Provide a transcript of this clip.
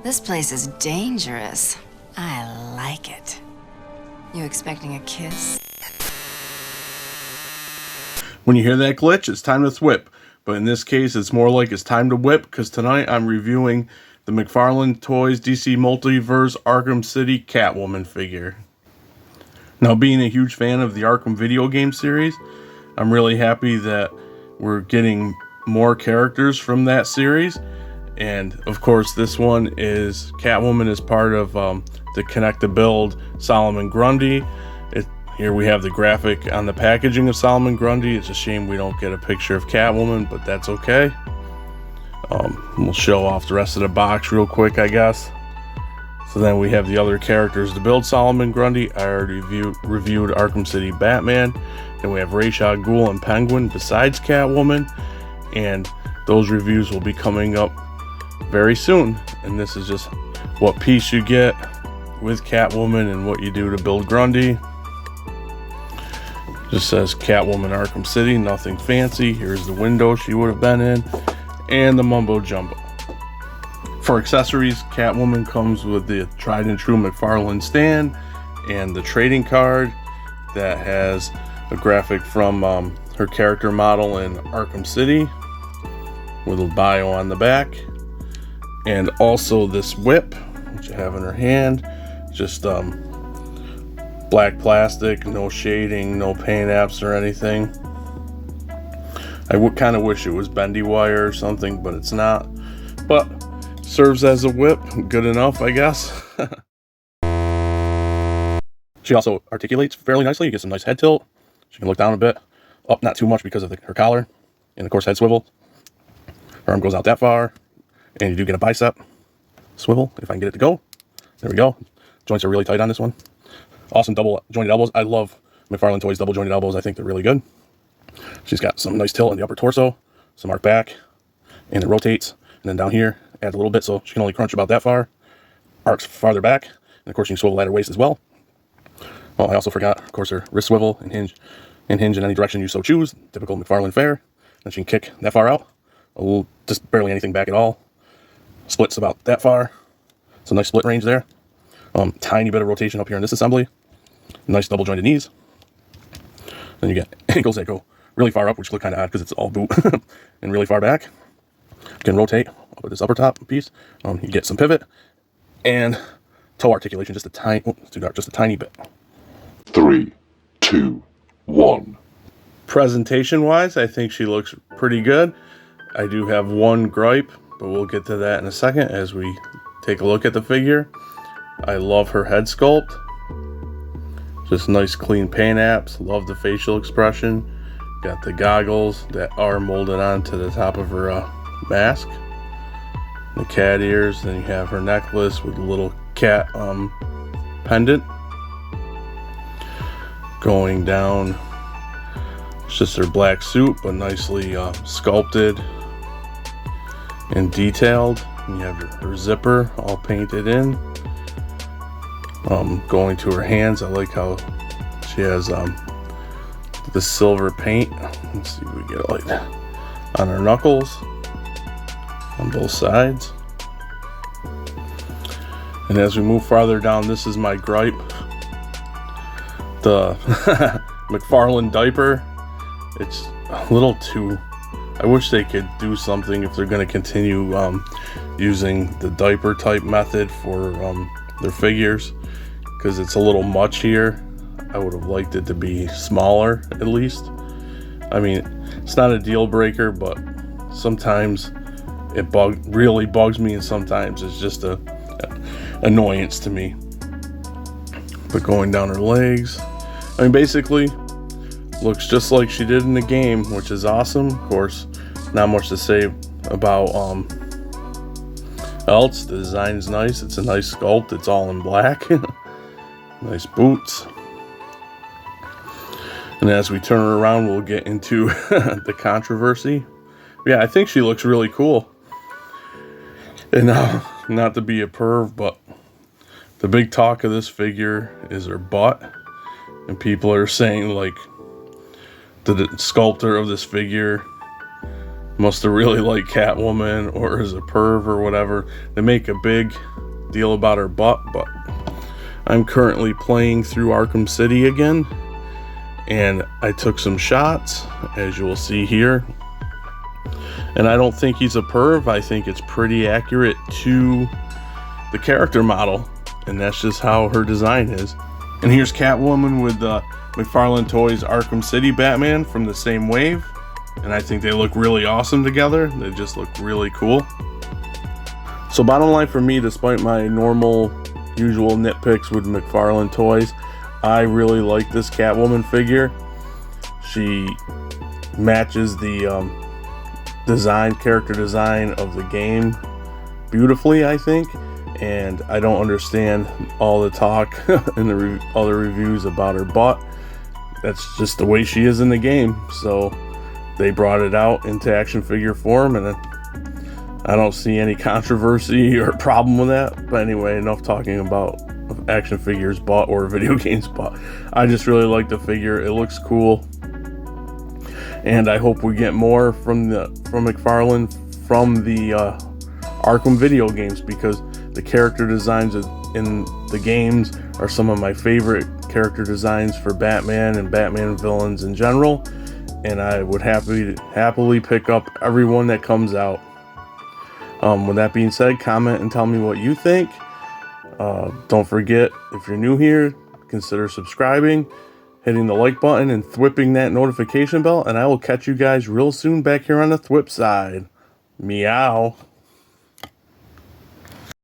This place is dangerous. I like it. You expecting a kiss? When you hear that glitch, it's time to thwip. But in this case, it's more like it's time to whip, because tonight I'm reviewing the McFarlane Toys DC Multiverse Arkham City Catwoman figure. Now, being a huge fan of the Arkham video game series, I'm really happy that we're getting more characters from that series. And of course, this one is Catwoman as part of the Connect to Build Solomon Grundy. Here we have the graphic on the packaging of Solomon Grundy. It's a shame we don't get a picture of Catwoman, but that's okay. We'll show off the rest of the box real quick, I guess. So then we have the other characters to build Solomon Grundy. I already reviewed Arkham City Batman. Then we have Ra's al Ghul and Penguin besides Catwoman. And those reviews will be coming up very soon. And this is just what piece you get with Catwoman and what you do to build Grundy. Just says Catwoman Arkham City, nothing fancy. Here's the window she would have been in, and the mumbo jumbo. For accessories, Catwoman comes with the tried and true McFarlane stand and the trading card that has a graphic from her character model in Arkham City with a bio on the back, and also this whip, which I have in her hand. Just black plastic, no shading, no paint apps or anything. I would kind of wish it was bendy wire or something, but it's not. But serves as a whip, good enough, I guess. She also articulates fairly nicely. You get some nice head tilt. She can look down a bit, up not too much because of her collar, and of course head swivel. Her arm goes out that far, and you do get a bicep swivel if I can get it to go. There we go. Joints are really tight on this one. Awesome double jointed elbows. I love McFarlane Toys double jointed elbows. I think they're really good. She's got some nice tilt in the upper torso, some arc back, and it rotates. And then down here, adds a little bit, so she can only crunch about that far. Arcs farther back, and of course you can swivel at her waist as well. Oh, I also forgot, of course, her wrist swivel and hinge in any direction you so choose. Typical McFarlane fare. And she can kick that far out. Just barely anything back at all. Splits about that far. It's a nice split range there. Tiny bit of rotation up here in this assembly. Nice double jointed knees. Then you get ankles that go really far up, which look kind of odd because it's all boot, and really far back. You can rotate up at this upper top piece. You get some pivot and toe articulation, just a tiny, too dark, just a tiny bit. 3, 2, 1. Presentation wise, I think she looks pretty good. I do have one gripe, but we'll get to that in a second as we take a look at the figure. I love her head sculpt. Just nice clean paint apps. Love the facial expression. Got the goggles that are molded onto the top of her mask. The cat ears. Then you have her necklace with a little cat pendant. Going down, it's just her black suit, but nicely sculpted and detailed. And you have her zipper all painted in. Going to her hands, I like how she has the silver paint. Let's see if we get it like that on her knuckles on both sides. And as we move farther down, this is my gripe. The McFarlane diaper, it's a little too, I wish they could do something if they're going to continue using the diaper type method for their figures, because it's a little much here. I would have liked it to be smaller at least. I mean, it's not a deal breaker, but sometimes it really bugs me, and sometimes it's just a annoyance to me. But going down her legs, I mean, basically looks just like she did in the game, which is awesome. Of course, not much to say about else. The design is nice. It's a nice sculpt. It's all in black. Nice boots. And as we turn her around, we'll get into the controversy. Yeah, I think she looks really cool. And not to be a perv, but the big talk of this figure is her butt. And people are saying, like, the sculptor of this figure must have really liked Catwoman or is a perv or whatever. They make a big deal about her butt, but I'm currently playing through Arkham City again, and I took some shots, as you will see here. And I don't think he's a perv. I think it's pretty accurate to the character model, and that's just how her design is. And here's Catwoman with McFarlane Toys Arkham City Batman from the same wave, and I think they look really awesome together. They just look really cool. So bottom line for me, despite my normal usual nitpicks with McFarlane Toys, I really like this Catwoman figure. She matches the character design of the game beautifully, I think. And I don't understand all the talk in the other reviews about her butt. That's just the way she is in the game. So they brought it out into action figure form, and I don't see any controversy or problem with that. But anyway, enough talking about action figures butt or video games butt. I just really like the figure. It looks cool, and I hope we get more from McFarlane from the Arkham video games, because the character designs in the games are some of my favorite character designs for Batman and Batman villains in general, and I would happily pick up everyone that comes out. With that being said, comment and tell me what you think. Don't forget, if you're new here, consider subscribing, hitting the like button, and thwipping that notification bell, and I will catch you guys real soon back here on the thwip side. Meow.